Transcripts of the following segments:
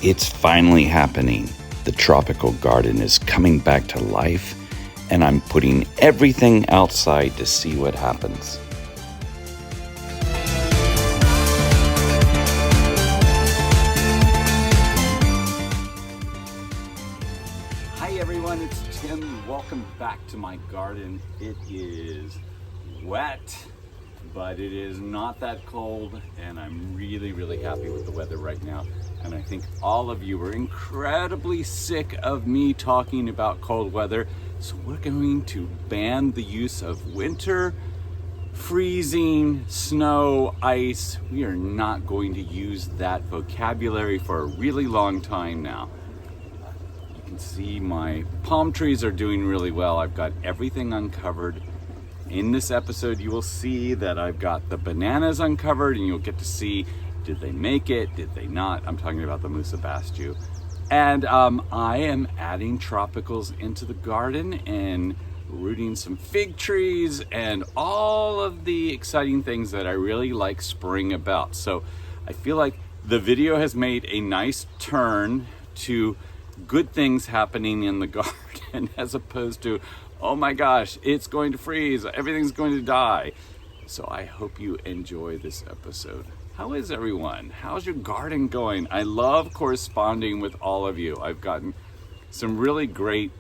It's finally happening. The tropical garden is coming back to life, and I'm putting everything outside to see what happens. Hi everyone, it's Tim. Welcome back to my garden. It is wet, but it is not that cold, and I'm really happy with the weather right now. And I think all of you are incredibly sick of me talking about cold weather, so we're going to ban the use of winter, freezing, snow, ice. We are not going to use that vocabulary for a really long time now. You can see my palm trees are doing really well. I've got everything uncovered. In this episode, you will see that I've got the bananas uncovered, and you'll get to see, did they make it? Did they not? I'm talking about the Musa Basjoo. And I am adding tropicals into the garden and rooting some fig trees and all of the exciting things that I really like spring about. So I feel like the video has made a nice turn to good things happening in the garden as opposed to, oh my gosh, it's going to freeze, everything's going to die. So I hope you enjoy this episode. How is everyone? How's your garden going? I love corresponding with all of you. I've gotten some really great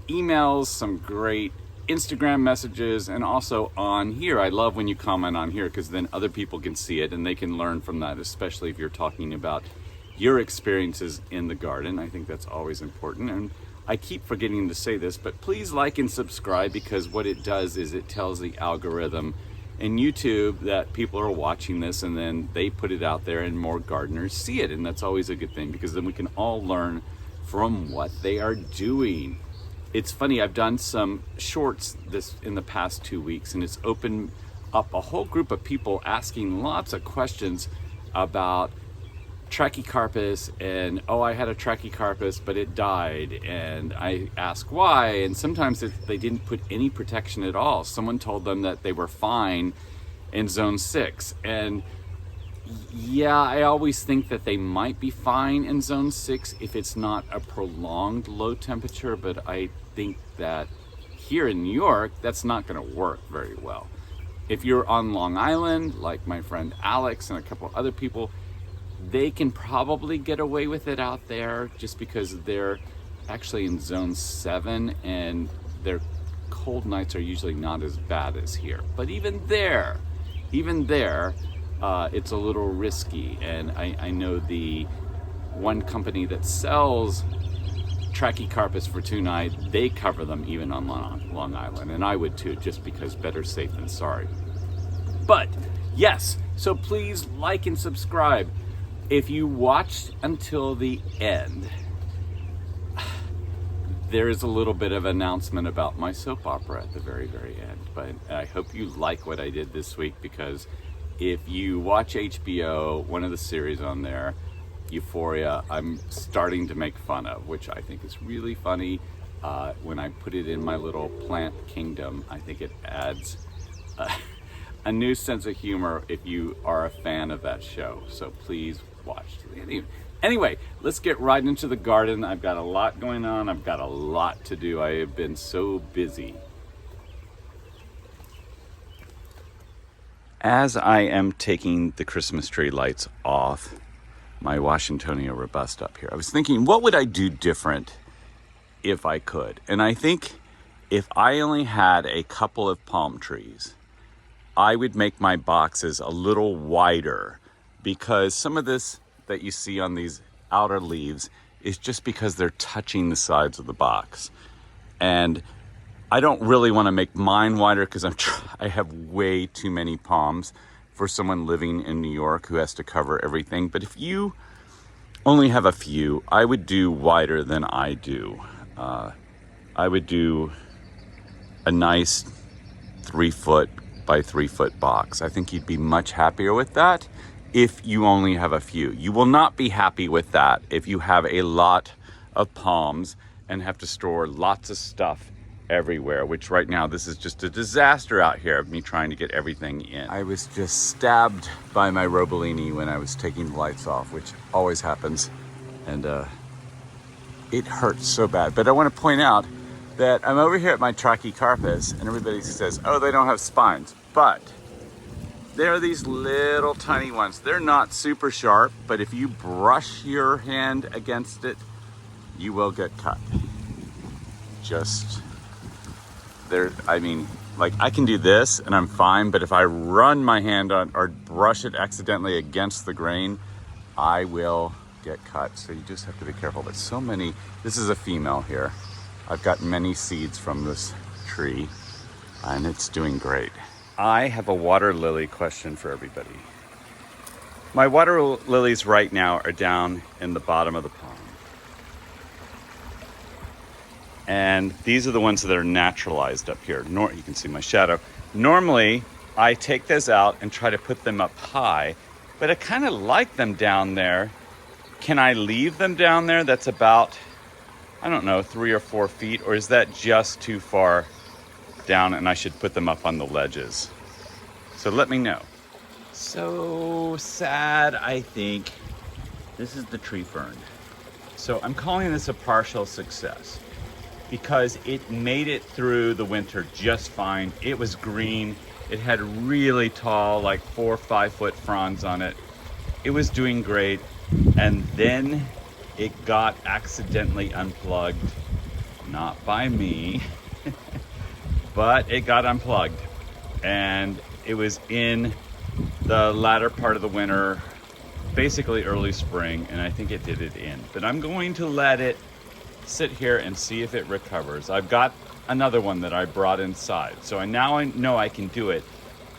emails, some great Instagram messages, and also on here. I love when you comment on here because then other people can see it and they can learn from that, especially if you're talking about your experiences in the garden. I think that's always important. And I keep forgetting to say this, but please like and subscribe, because what it does is it tells the algorithm in YouTube that people are watching this, and then they put it out there and more gardeners see it. And that's always a good thing, because then we can all learn from what they are doing. It's funny, I've done some shorts in the past 2 weeks, and it's opened up a whole group of people asking lots of questions about Trachycarpus, and I had a Trachycarpus but it died, and I ask why, and sometimes they didn't put any protection at all. Someone told them that they were fine in zone 6, and yeah, I always think that they might be fine in zone 6 if it's not a prolonged low temperature, but I think that here in New York that's not going to work very well. If you're on Long Island, like my friend Alex and a couple other people, they can probably get away with it out there just because they're actually in zone 7 and their cold nights are usually not as bad as here. But even there, it's a little risky. And I know the one company that sells Trachycarpus fortunei, they cover them even on Long Island. And I would too, just because better safe than sorry. But yes, so please like and subscribe. If you watched until the end, there is a little bit of announcement about my soap opera at the very end. But I hope you like what I did this week, because if you watch HBO, one of the series on there, Euphoria, I'm starting to make fun of, which I think is really funny. When I put it in my little plant kingdom, I think it adds a new sense of humor if you are a fan of that show. So please watch. Anyway, let's get right into the garden. I've got a lot going on. I've got a lot to do. I have been so busy. As I am taking the Christmas tree lights off my Washingtonia robust up here, I was thinking, what would I do different if I could? And I think if I only had a couple of palm trees, I would make my boxes a little wider, because some of this that you see on these outer leaves is just because they're touching the sides of the box. And I don't really want to make mine wider because I have way too many palms for someone living in New York who has to cover everything. But if you only have a few, I would do wider than I do. I would do a nice 3-foot by 3-foot box. I think you'd be much happier with that if you only have a few. You will not be happy with that if you have a lot of palms and have to store lots of stuff everywhere, which right now this is just a disaster out here of me trying to get everything in. I was just stabbed by my Robolini when I was taking the lights off, which always happens, and it hurts so bad. But I want to point out that I'm over here at my Trachycarpus, and everybody says, oh, they don't have spines, but there are these little tiny ones. They're not super sharp, but if you brush your hand against it, you will get cut. Just there, I mean, like I can do this and I'm fine, but if I run my hand on or brush it accidentally against the grain, I will get cut. So you just have to be careful. But so many, this is a female here. I've got many seeds from this tree and it's doing great. I have a water lily question for everybody. My water lilies right now are down in the bottom of the pond. And these are the ones that are naturalized up here. You can see my shadow. Normally, I take those out and try to put them up high, but I kind of like them down there. Can I leave them down there? That's about, I don't know, 3 or 4 feet, or is that just too far down and I should put them up on the ledges? So let me know. So sad, I think. This is the tree fern. So I'm calling this a partial success because it made it through the winter just fine. It was green. It had really tall, like 4 or 5 foot fronds on it. It was doing great. And then it got accidentally unplugged. Not by me, but it got unplugged. And it was in the latter part of the winter, basically early spring, and I think it did it in. But I'm going to let it sit here and see if it recovers. I've got another one that I brought inside, so now I know I can do it.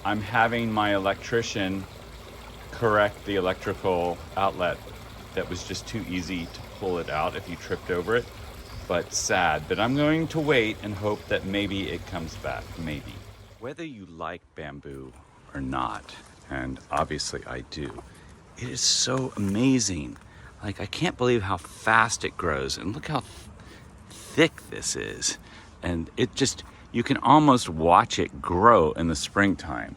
I'm having my electrician correct the electrical outlet that was just too easy to pull it out if you tripped over it, but sad. But I'm going to wait and hope that maybe it comes back, maybe. Whether you like bamboo or not, and obviously I do, it is so amazing. Like, I can't believe how fast it grows, and look how thick this is. And it just, you can almost watch it grow in the springtime.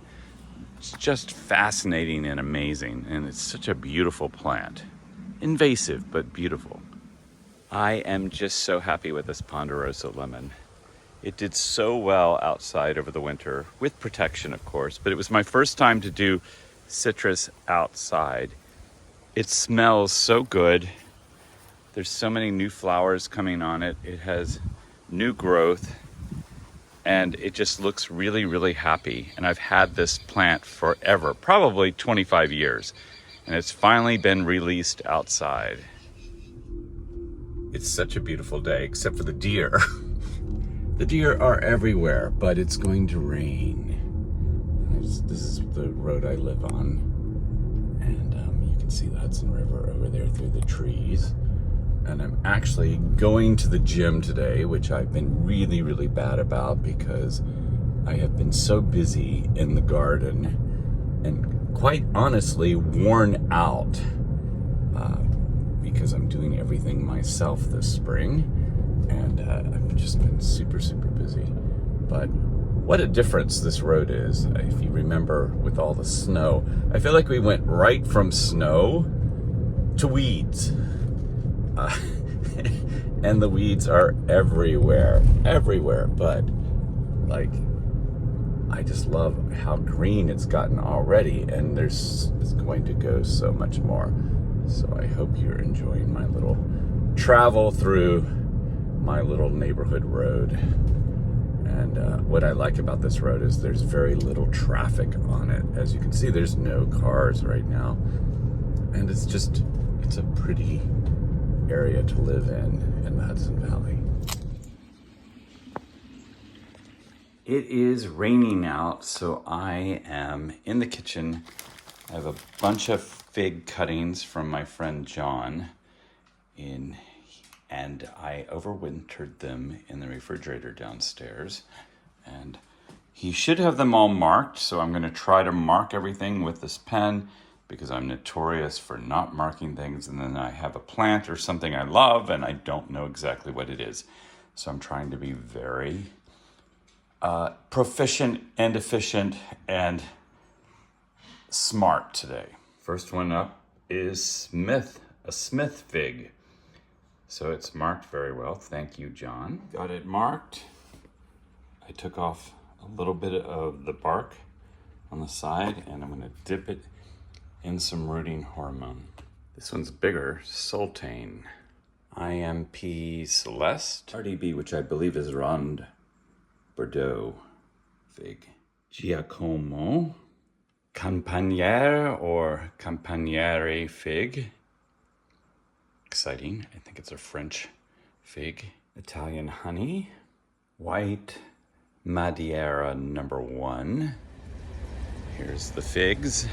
It's just fascinating and amazing, and it's such a beautiful plant. Invasive, but beautiful. I am just so happy with this Ponderosa Lemon. It did so well outside over the winter, with protection, of course, but it was my first time to do citrus outside. It smells so good. There's so many new flowers coming on it. It has new growth, and it just looks really, really happy. And I've had this plant forever, probably 25 years, and it's finally been released outside. It's such a beautiful day, except for the deer. The deer are everywhere, but it's going to rain. This is the road I live on, and you can see the Hudson River over there through the trees. And I'm actually going to the gym today, which I've been really, really bad about because I have been so busy in the garden and quite honestly worn out because I'm doing everything myself this spring, and I've just been super, super busy. But what a difference this road is, if you remember, with all the snow. I feel like we went right from snow to weeds. And the weeds are everywhere, but like, I just love how green it's gotten already, and it's going to go so much more. So I hope you're enjoying my little travel through my little neighborhood road. And what I like about this road is there's very little traffic on it. As you can see, there's no cars right now, and it's a pretty area to live in the Hudson Valley. It is raining out, so I am in the kitchen. I have a bunch of fig cuttings from my friend John and I overwintered them in the refrigerator downstairs, and he should have them all marked, so I'm going to try to mark everything with this pen because I'm notorious for not marking things, and then I have a plant or something I love and I don't know exactly what it is. So I'm trying to be very proficient and efficient and smart today. First one up is a Smith fig. So it's marked very well. Thank you, John. Got it marked. I took off a little bit of the bark on the side and I'm gonna dip it in some rooting hormone. This one's bigger, Sultane. IMP Celeste. RDB, which I believe is Rond Bordeaux fig. Giacomo. Campaniere or Campaniere fig. Exciting. I think it's a French fig. Italian honey. White Madeira #1. Here's the figs.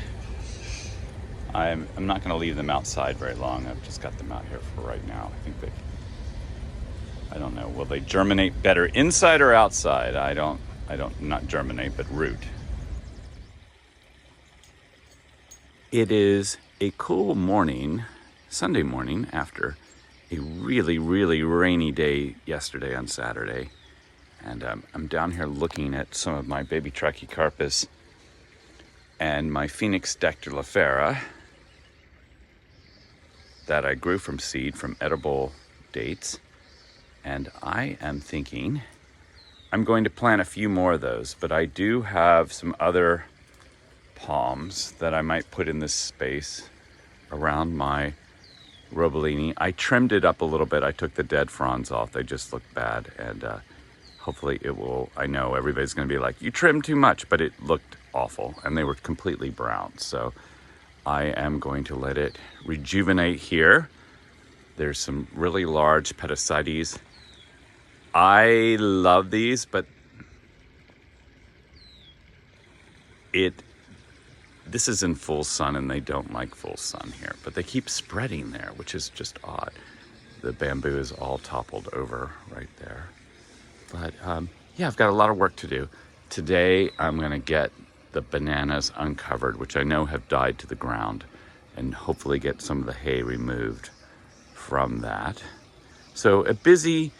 I'm not going to leave them outside very long. I've just got them out here for right now. I don't know. Will they germinate better inside or outside? I don't not germinate, but root. It is a cool morning, Sunday morning, after a really, really rainy day yesterday on Saturday. And I'm down here looking at some of my baby Trachycarpus and my Phoenix dactylifera that I grew from seed from edible dates. And I am thinking I'm going to plant a few more of those, but I do have some other palms that I might put in this space around my Robolini. I trimmed it up a little bit. I took the dead fronds off. They just look bad. And hopefully it will, I know everybody's going to be like, you trimmed too much, but it looked awful and they were completely brown. So I am going to let it rejuvenate here. There's some really large Petasites. I love these, but this is in full sun and they don't like full sun here, but they keep spreading there, which is just odd. The bamboo is all toppled over right there. But yeah, I've got a lot of work to do. Today, I'm gonna get the bananas uncovered, which I know have died to the ground, and hopefully get some of the hay removed from that. So a busy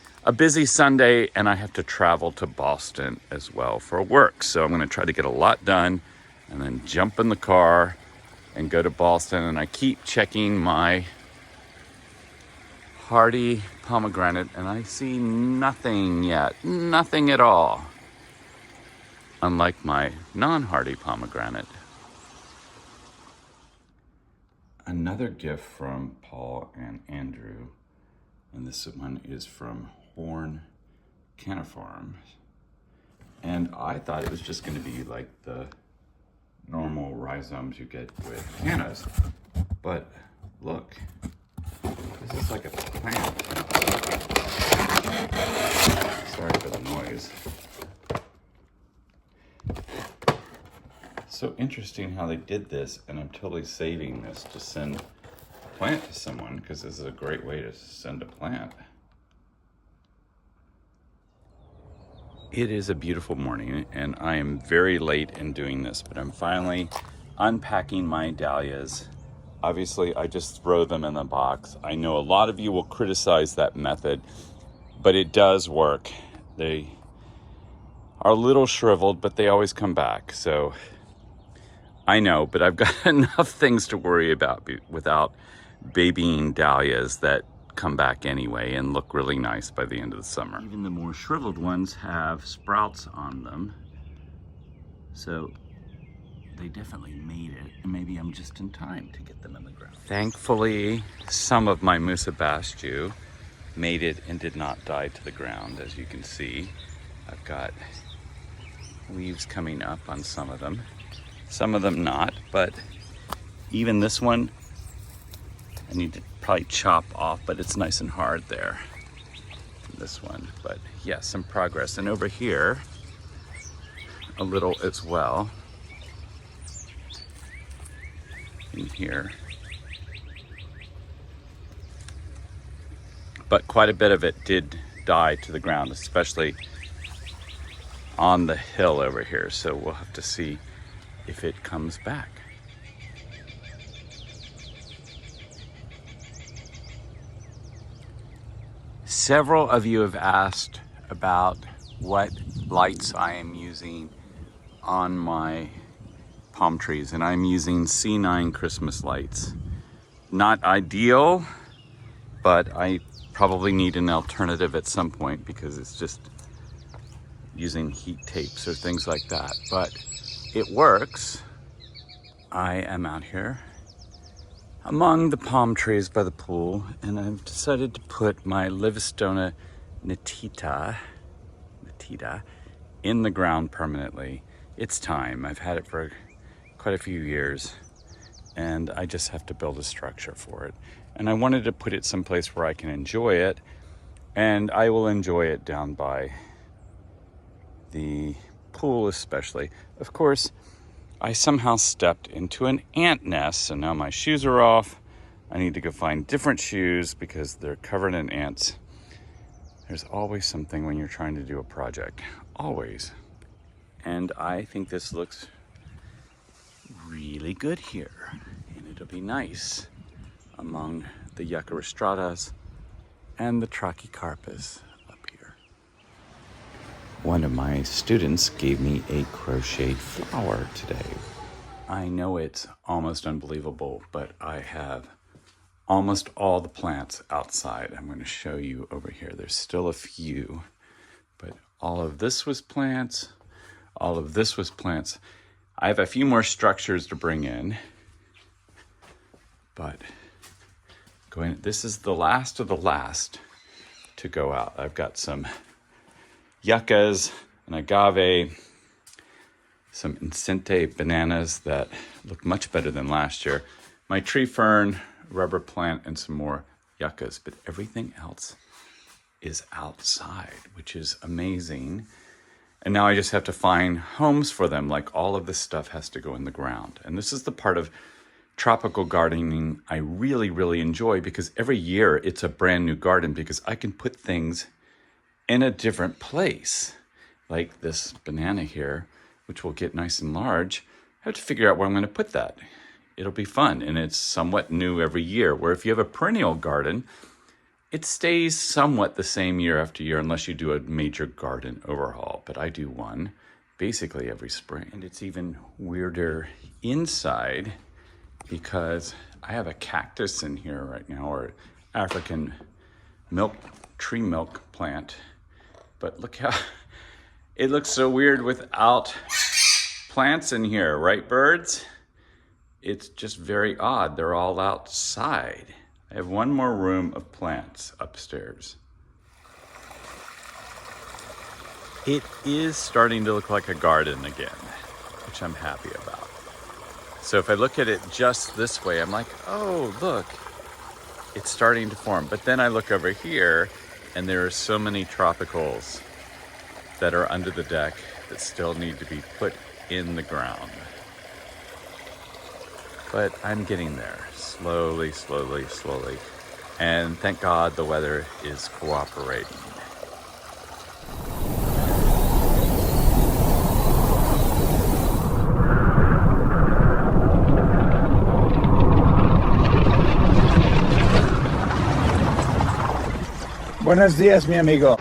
Sunday, and I have to travel to Boston as well for work. So I'm gonna try to get a lot done and then jump in the car and go to Boston. And I keep checking my hardy pomegranate and I see nothing yet, nothing at all. Unlike my non-hardy pomegranate. Another gift from Paul and Andrew, and this one is from Horn Canna Farm. And I thought it was just going to be like the normal rhizomes you get with cannas, but look, this is like a plant. Sorry for the noise. So interesting how they did this, and I'm totally saving this to send a plant to someone because this is a great way to send a plant. It is a beautiful morning and I am very late in doing this, but I'm finally unpacking my dahlias. Obviously, I just throw them in the box. I know a lot of you will criticize that method, but it does work. They are a little shriveled, but they always come back. So I know, but I've got enough things to worry about without babying dahlias that come back anyway and look really nice by the end of the summer. Even the more shriveled ones have sprouts on them. So they definitely made it, and maybe I'm just in time to get them in the ground. Thankfully, some of my Musa Basjoo made it and did not die to the ground. As you can see, I've got leaves coming up on some of them not, but even this one, I need to probably chop off, but it's nice and hard there. This one, but yeah, some progress. And over here, a little as well. In here. But quite a bit of it did die to the ground, especially on the hill over here. So we'll have to see if it comes back. Several of you have asked about what lights I am using on my palm trees, and I'm using C9 Christmas lights. Not ideal, but I probably need an alternative at some point because it's just using heat tapes or things like that, but it works. I am out here among the palm trees by the pool, and I've decided to put my Livistona Nitida in the ground permanently. It's time. I've had it for quite a few years, and I just have to build a structure for it. And I wanted to put it someplace where I can enjoy it, and I will enjoy it down by the pool especially. Of course, I somehow stepped into an ant nest, so now my shoes are off. I need to go find different shoes because they're covered in ants. There's always something when you're trying to do a project, always. And I think this looks really good here, and it'll be nice among the Yucca rostratas and the Trachycarpus up here. One of my students gave me a crochet flower today. I know it's almost unbelievable, but I have almost all the plants outside. I'm going to show you over here. There's still a few, but all of this was plants. All of this was plants. I have a few more structures to bring in, but this is the last of the last to go out. I've got some yuccas, an agave, some incente bananas that look much better than last year, my tree fern, rubber plant, and some more yuccas, but everything else is outside, which is amazing. And now I just have to find homes for them. Like all of this stuff has to go in the ground. And this is the part of tropical gardening I really, really enjoy, because every year it's a brand new garden because I can put things in a different place. Like this banana here, which will get nice and large. I have to figure out where I'm going to put that. It'll be fun, and it's somewhat new every year, where if you have a perennial garden, it stays somewhat the same year after year unless you do a major garden overhaul. But I do one basically every spring. And it's even weirder inside because I have a cactus in here right now, or African tree milk plant. But look how it looks so weird without plants in here, right, birds? It's just very odd. They're all outside. I have one more room of plants upstairs. It is starting to look like a garden again, which I'm happy about. So if I look at it just this way, I'm like, oh, look, it's starting to form. But then I look over here, and there are so many tropicals that are under the deck that still need to be put in the ground. But I'm getting there, slowly, slowly, slowly. And thank God the weather is cooperating. Buenos dias, mi amigo.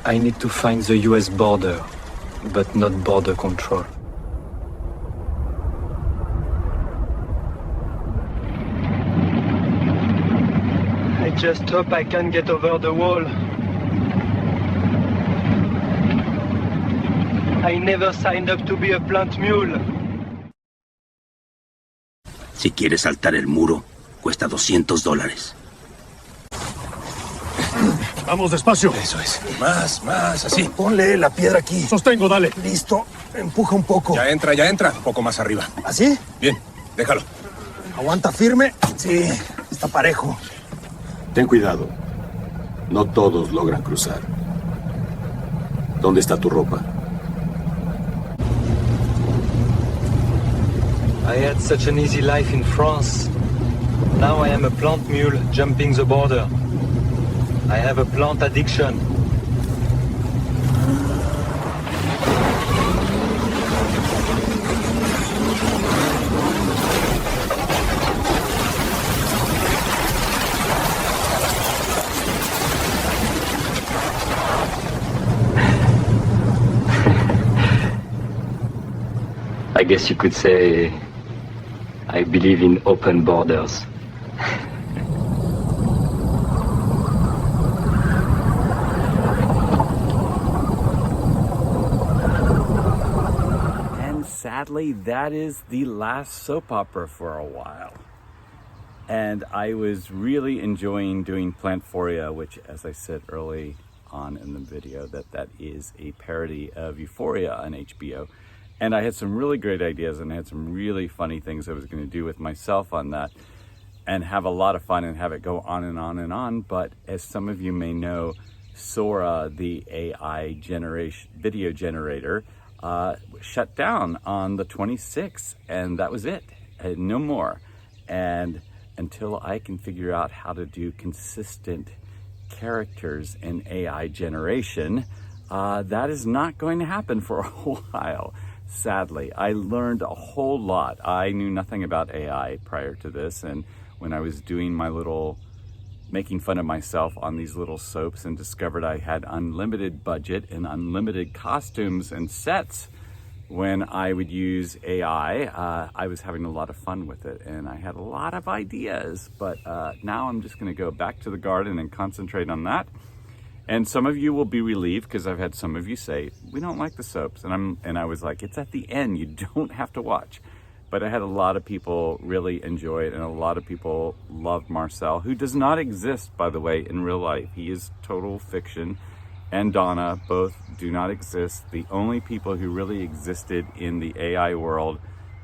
I need to find the US border, but not border control. I just hope I can get over the wall. I never signed up to be a plant mule. Si quieres saltar el muro, cuesta $200. Vamos despacio. Eso es. Más, así. Ponle la piedra aquí. Sostengo, dale. Listo. Empuja un poco. Ya entra. Un poco más arriba. ¿Así? Bien, déjalo. ¿Aguanta firme? Sí, está parejo. Ten cuidado. No todos logran cruzar. ¿Dónde está tu ropa? I had such an easy life in France. Now I am a plant mule jumping the border. I have a plant addiction. guess you could say I believe in open borders. Sadly, that is the last soap opera for a while. And I was really enjoying doing Plantphoria, which, as I said early on in the video, that is a parody of Euphoria on HBO. And I had some really great ideas, and I had some really funny things I was going to do with myself on that and have a lot of fun and have it go on and on and on. But as some of you may know, Sora, the AI video generator, shut down on the 26th, and that was it. No more. And until I can figure out how to do consistent characters in AI generation, that is not going to happen for a while. Sadly, I learned a whole lot. I knew nothing about AI prior to this, and when I was doing my little making fun of myself on these little soaps and discovered I had unlimited budget and unlimited costumes and sets when I would use AI, I was having a lot of fun with it, and I had a lot of ideas, but now I'm just going to go back to the garden and concentrate on that. And some of you will be relieved, because I've had some of you say, we don't like the soaps, and I was like, it's at the end, you don't have to watch. But I had a lot of people really enjoy it, and a lot of people loved Marcel, who does not exist, by the way, in real life. He is total fiction, and Donna both do not exist. The only people who really existed in the AI world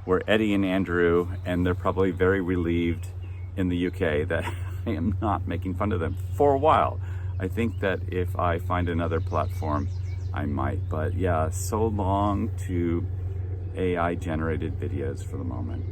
were Eddie and Andrew, and they're probably very relieved in the UK that I am not making fun of them for a while. I think that if I find another platform, I might. But yeah, so long to AI generated videos for the moment.